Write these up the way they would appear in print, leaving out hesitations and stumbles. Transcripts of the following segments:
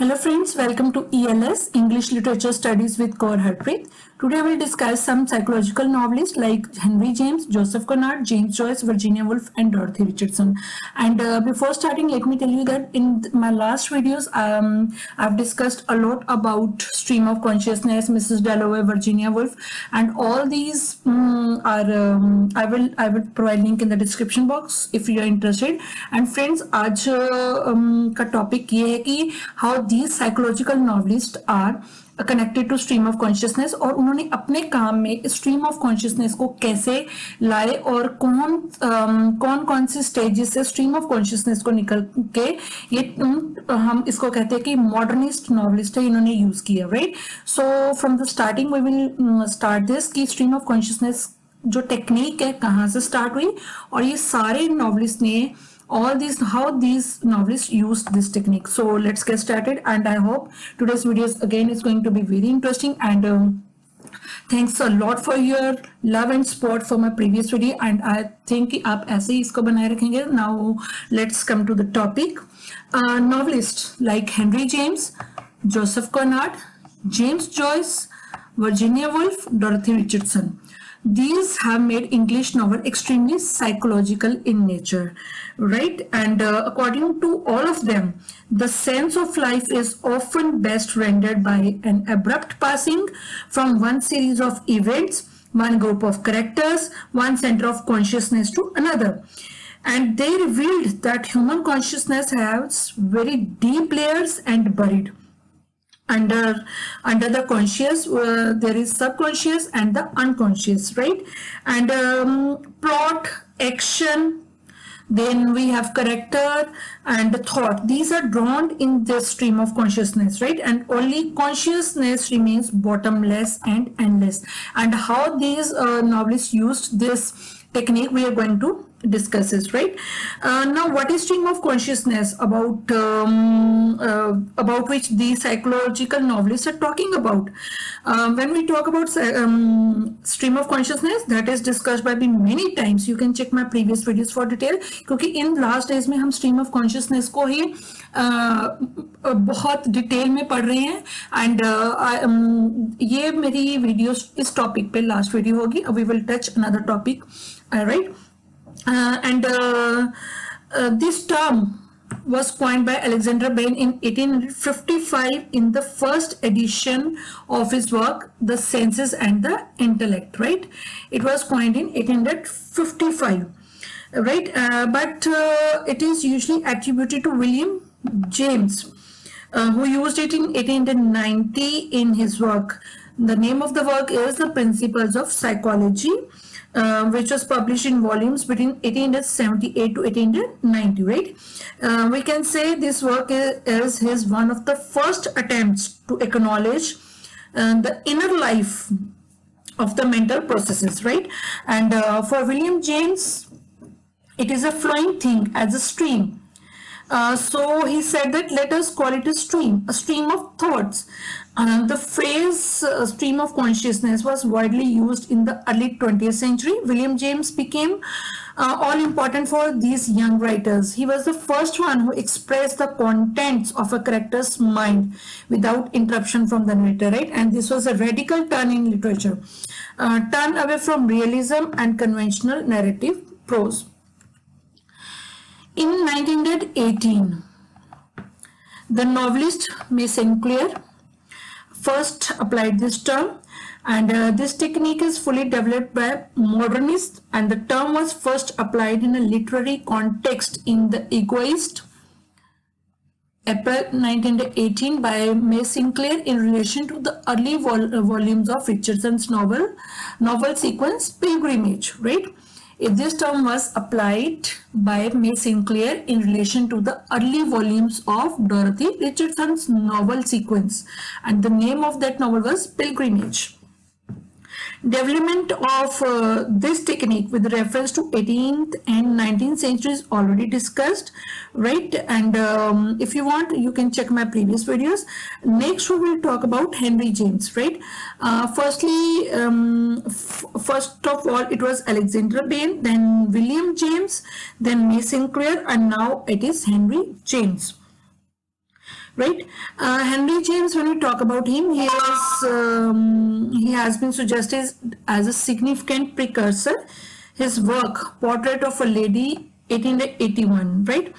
Hello friends, welcome to ELS English Literature Studies with Kaur Harpreet. Today we will discuss some psychological novelists like Henry James, Joseph Conrad, James Joyce, Virginia Woolf and Dorothy Richardson. And before starting, let me tell you that in my last videos I've discussed a lot about stream of consciousness, Mrs. Dalloway, Virginia Woolf, and all these I will provide link in the description box if you are interested. And friends, आज का topic ये है कि how these psychological novelists are connected to stream of consciousness, और उन्होंने अपने काम में स्ट्रीम ऑफ कॉन्शियसनेस को कैसे लाए और कौन से स्टेजेस से स्ट्रीम ऑफ कॉन्शियसनेस को निकल के ये हम इसको कहते हैं कि मॉडर्निस्ट नॉवलिस्ट है, इन्होंने यूज किया, right. So from the starting we will start this कि स्ट्रीम ऑफ कॉन्शियसनेस जो टेक्निक है कहाँ से स्टार्ट हुई, और ये सारे नॉवलिस्ट ने how these novelists used this technique. So let's get started, and I hope today's video again is going to be very interesting, and thanks a lot for your love and support for my previous video, and I think कि आप ऐसे ही इसको बनाए रखेंगे. Now let's come to the topic. Novelists like Henry James, Joseph Conrad, James Joyce, Virginia Woolf, Dorothy Richardson. These have made English novel extremely psychological in nature, right? And according to all of them, the sense of life is often best rendered by an abrupt passing from one series of events, one group of characters, one center of consciousness to another. And they revealed that human consciousness has very deep layers and buried. Under the conscious there is subconscious and the unconscious, right? And plot, action, then we have character and thought. These are drawn in the stream of consciousness, right? And only consciousness remains bottomless and endless. And how these novelists used this technique we are going to discuss this, right? Now what is stream of consciousness, about which the psychological novelists are talking about? When we talk about stream of consciousness, that is discussed by me many times. You can check my previous videos for detail, क्योंकि in last days में हम stream of consciousness को ही बहुत detail में पढ़ रहे हैं. And ये मेरी वीडियोस इस टॉपिक पे लास्ट वीडियो होगी. We will touch another topic, right? This term was coined by Alexander Bain in 1855 in the first edition of his work, The Senses and the Intellect, right? It was coined in 1855, right? But it is usually attributed to William James, who used it in 1890 in his work. The name of the work is The Principles of Psychology, which was published in volumes between 1878 to 1890, right? We can say this work is his one of the first attempts to acknowledge the inner life of the mental processes, right? And for William James, it is a flowing thing as a stream. So he said that let us call it a stream of thoughts. The phrase stream of consciousness was widely used in the early 20th century. William James became all important for these young writers. He was the first one who expressed the contents of a character's mind without interruption from the narrator, right? And this was a radical turn in literature, turn away from realism and conventional narrative prose. In 1918, the novelist May Sinclair first applied this term, and this technique is fully developed by modernists, and the term was first applied in a literary context in The Egoist, April 1918, by May Sinclair in relation to the early volumes of Richardson's novel sequence Pilgrimage, right? This term was applied by May Sinclair in relation to the early volumes of Dorothy Richardson's novel sequence, and the name of that novel was Pilgrimage. Development of this technique with reference to 18th and 19th centuries already discussed, right? And if you want, you can check my previous videos. Next we will talk about Henry James, right? Firstly, first of all, it was Alexander Bain, then William James, then May Sinclair, and now it is Henry James. right? Henry James, when we talk about him, he has been suggested as a significant precursor. His work, Portrait of a Lady, 1881, right?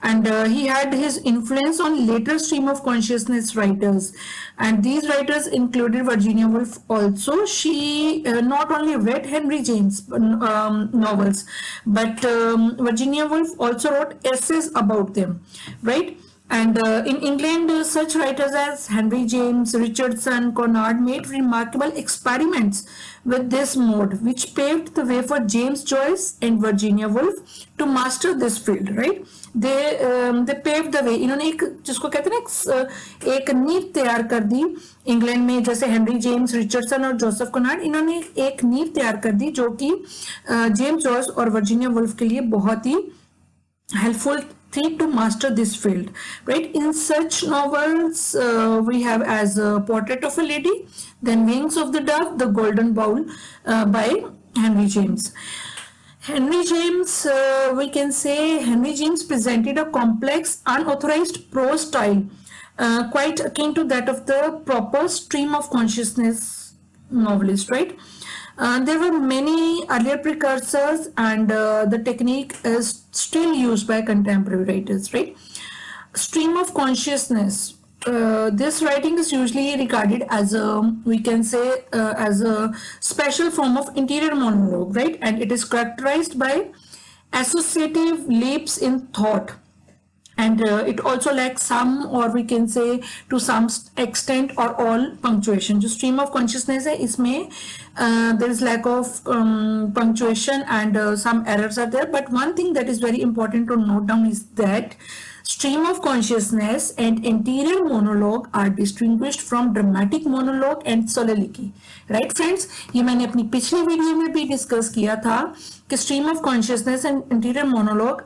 And he had his influence on later stream of consciousness writers, and these writers included Virginia Woolf also. She not only read Henry James novels, but Virginia Woolf also wrote essays about them, right? And in England, such writers as Henry James, Richardson, Conrad made remarkable experiments with this mode, which paved the way for James Joyce and Virginia Woolf to master this field, right? They paved the way. इन्होंने एक जिसको कहते हैं ना एक नींव तैयार कर दी इंग्लैंड में, जैसे हेनरी जेम्स, रिचर्डसन और जोसेफ कॉनार्ड, इन्होंने एक नींव तैयार कर दी जो कि जेम्स जॉयस और वर्जीनिया वुल्फ के लिए बहुत ही helpful thing to master this field, right? In such novels, we have as Portrait of a Lady, then Wings of the Dove, The Golden Bowl by Henry James. Henry James, we can say Henry James presented a complex, unauthorized prose style, quite akin to that of the proper stream of consciousness novelist, right? There were many earlier precursors, and the technique is still used by contemporary writers, right? Stream of consciousness. This writing is usually regarded as a, we can say, as a special form of interior monologue, right? And it is characterized by associative leaps in thought. And it also lacks some, or we can say to some extent or all, punctuation. जो stream of consciousness है, इसमें there is lack of punctuation, and some errors are there. But one thing that is very important to note down is that stream of consciousness and interior monologue are distinguished from dramatic monologue and soliloquy. Right friends, ये मैंने अपनी पिछली video में भी discuss किया था कि stream of consciousness and interior monologue,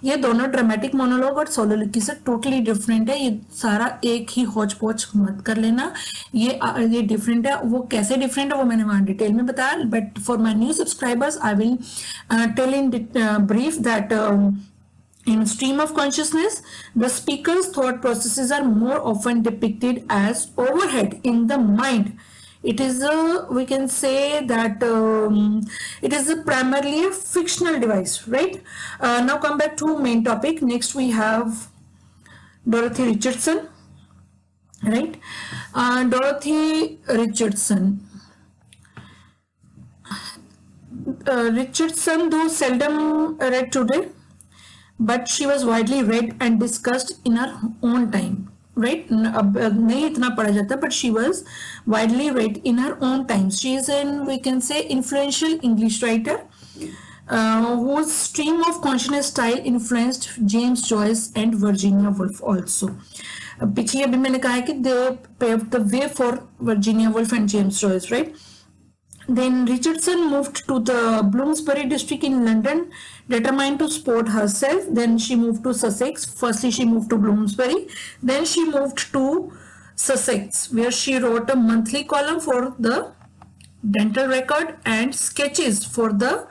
ये दोनों dramatic monologue और soliloquy से totally different है. ये सारा एक ही hodge podge मत कर लेना, ये different है. वो कैसे different है वो मैंने वहाँ डिटेल में बताया. But for my new subscribers, I will tell in brief that in stream of consciousness, the speaker's thought processes are more often depicted as overhead in the mind. It is a, we can say that it is primarily a fictional device, right? Now come back to main topic. Next we have Dorothy Richardson, right? Dorothy Richardson. Richardson, though seldom read today, but she was widely read and discussed in her own time, right? अब नहीं इतना पढ़ा जाता, but she was widely read in her own times. She is an, we can say, influential English writer whose stream of consciousness style influenced James Joyce and Virginia Woolf also. पिछले अभी मैंने कहा है कि they paved the way for Virginia Woolf and James Joyce, right? Then Richardson moved to the Bloomsbury district in London, determined to support herself. Then she moved to Sussex. Firstly, she moved to Bloomsbury. Then she moved to Sussex, where she wrote a monthly column for the Dental Record and sketches for the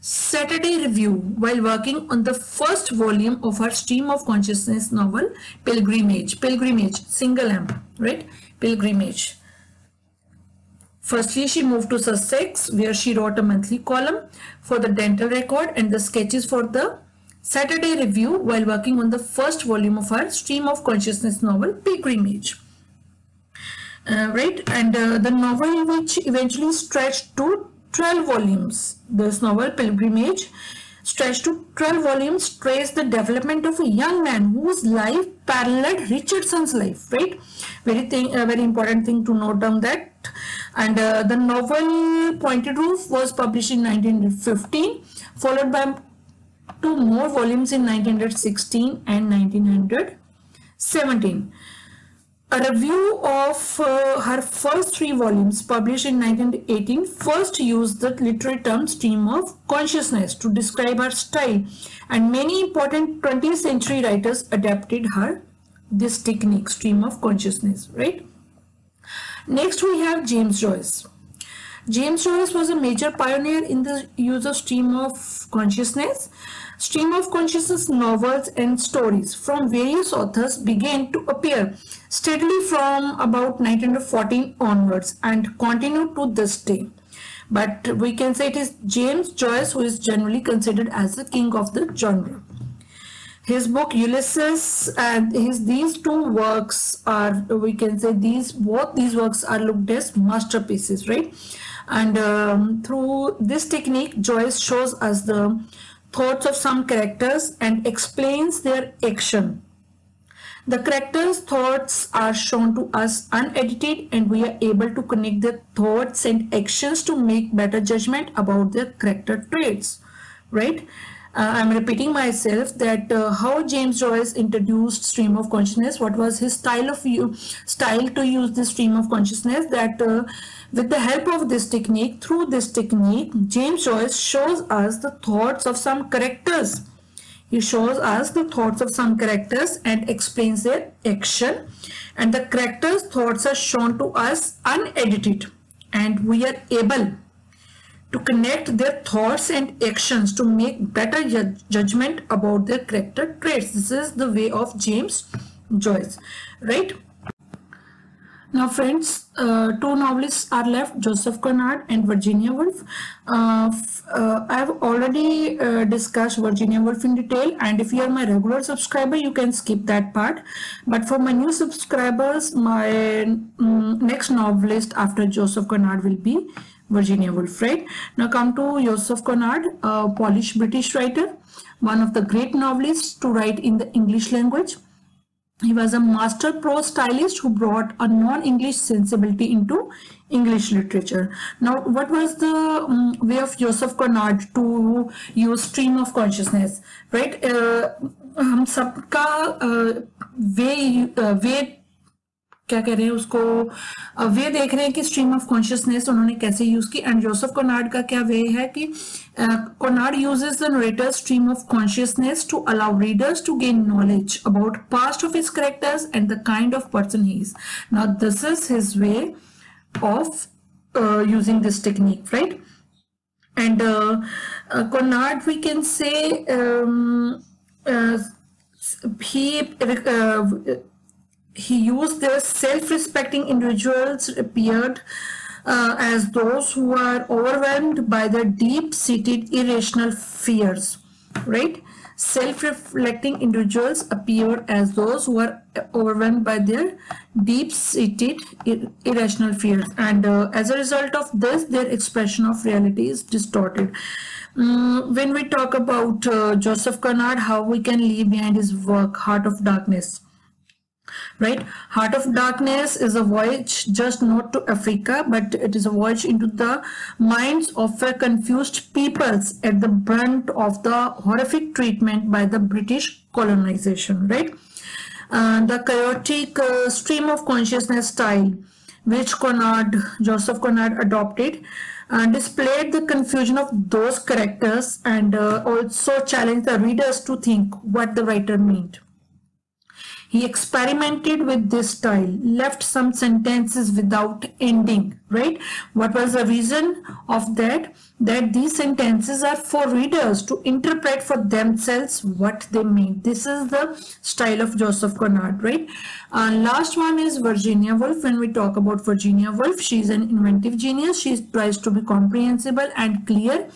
Saturday Review while working on the first volume of her stream of consciousness novel, Pilgrimage. Pilgrimage, single M, right? Pilgrimage. Firstly, she moved to Sussex, where she wrote a monthly column for the Dental Record and the sketches for the Saturday Review while working on the first volume of her stream of consciousness novel, Pilgrimage. Right, and the novel, which eventually stretched to 12 volumes, this novel, Pilgrimage, stretched to 12 volumes, traced the development of a young man whose life paralleled Richardson's life, right? Very important thing to note down that. And the novel Pointed Roof was published in 1915, followed by 2 more volumes in 1916 and 1917. A review of her first 3 volumes, published in 1918, first used the literary term stream of consciousness to describe her style, and many important 20th century writers adapted this technique, stream of consciousness, right? Next we have James Joyce. James Joyce was a major pioneer in the use of stream of consciousness. Stream of consciousness novels and stories from various authors began to appear steadily from about 1914 onwards and continue to this day. But we can say it is James Joyce who is generally considered as the king of the genre. His book Ulysses and these two works are, we can say, both these works are looked as masterpieces, right? And through this technique, Joyce shows us the thoughts of some characters and explains their action. The characters' thoughts are shown to us unedited, and we are able to connect their thoughts and actions to make better judgment about their character traits, right? I'm repeating myself that how James Joyce introduced stream of consciousness, what was his style to use this stream of consciousness, that with the help of this technique, through this technique, James Joyce shows us the thoughts of some characters. He shows us the thoughts of some characters and explains their action, and the characters' thoughts are shown to us unedited, and we are able to connect their thoughts and actions to make better judgment about their character traits. This is the way of James Joyce, right? Now friends, two novelists are left, Joseph Conrad and Virginia Woolf. I have already discussed Virginia Woolf in detail, and if you are my regular subscriber, you can skip that part. But for my new subscribers, my next novelist after Joseph Conrad will be Virginia Woolf, right? Now come to Joseph Conrad, a Polish British writer, one of the great novelists to write in the English language. He was a master prose stylist who brought a non-English sensibility into English literature. Now, what was the way of Joseph Conrad to use stream of consciousness, right? हम सबका वे क्या कह रहे हैं उसको वे देख रहे हैं कि स्ट्रीम ऑफ कॉन्शियसनेस उन्होंने कैसे यूज की, एंड जोसेफ कोनार्ड का क्या वे है कि Conrad uses the narrator stream of consciousness to allow readers to gain knowledge about past of his characters and the kind of person he is. Now this is his way of using this technique, right? And Conrad, we can say he used their self-respecting individuals appeared as those who are overwhelmed by their deep-seated irrational fears, right? Self-reflecting individuals appear as those who are overwhelmed by their deep-seated irrational fears, and as a result of this, their expression of reality is distorted. When we talk about Joseph Conrad, how we can leave behind his work, Heart of Darkness. Right, Heart of Darkness is a voyage just not to Africa, but it is a voyage into the minds of a confused peoples at the brunt of the horrific treatment by the British colonization. Right, the chaotic stream of consciousness style which Joseph Conrad adopted displayed the confusion of those characters and also challenged the readers to think what the writer meant. He experimented with this style, left some sentences without ending, right? What was the reason of that? That these sentences are for readers to interpret for themselves what they mean. This is the style of Joseph Conrad, right? Last one is Virginia Woolf. When we talk about Virginia Woolf, she is an inventive genius. She tries to be comprehensible and clear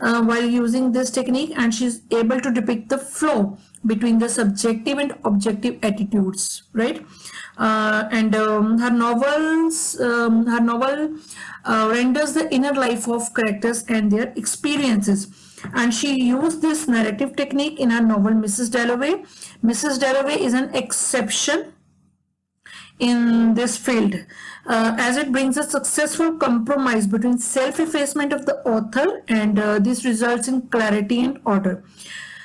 while using this technique, and she is able to depict the flow between the subjective and objective attitudes, right? Her novel renders the inner life of characters and their experiences, and she used this narrative technique in her novel Mrs. Dalloway. Mrs. Dalloway is an exception in this field as it brings a successful compromise between self-effacement of the author, and this results in clarity and order.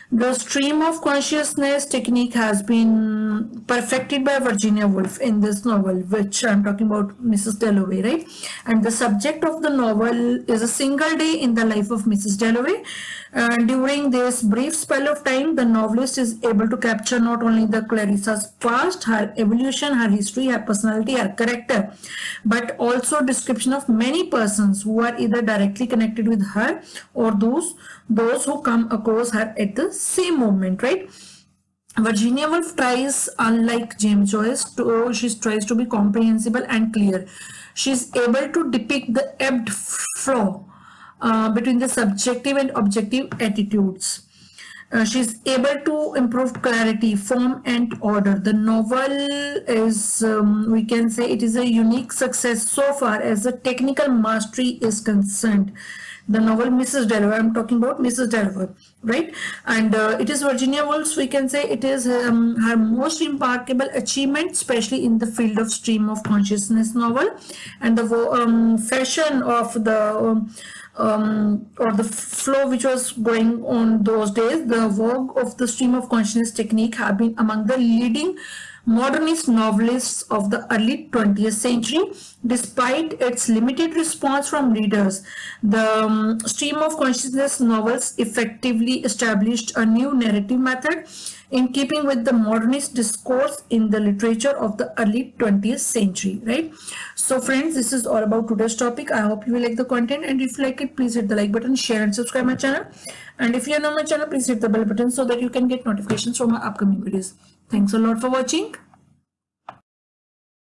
The stream of consciousness technique has been perfected by Virginia Woolf in this novel, which I'm talking about, Mrs. Dalloway, right? And the subject of the novel is a single day in the life of Mrs. Dalloway. During this brief spell of time, the novelist is able to capture not only the Clarissa's past, her evolution, her history, her personality, her character, but also description of many persons who are either directly connected with her or those who come across her at the same moment, right? Virginia Woolf tries, unlike James Joyce, she tries to be comprehensible and clear. She is able to depict the ebbed flow between the subjective and objective attitudes. She is able to improve clarity, form, and order. The novel is, we can say, it is a unique success so far as the technical mastery is concerned. The novel Mrs. Dalloway, I'm talking about Mrs. Dalloway, right? And it is Virginia Woolf's, we can say, it is her most remarkable achievement, especially in the field of stream of consciousness novel. And the fashion of the or the flow which was going on those days, the vogue of the stream of consciousness technique have been among the leading modernist novelists of the early 20th century. Despite its limited response from readers, the stream of consciousness novels effectively established a new narrative method in keeping with the modernist discourse in the literature of the early 20th century, right? So friends, this is all about today's topic. I hope you will like the content, and if you like it, please hit the like button, share and subscribe my channel. And if you are new on my channel, please hit the bell button so that you can get notifications from my upcoming videos. Thanks a lot for watching.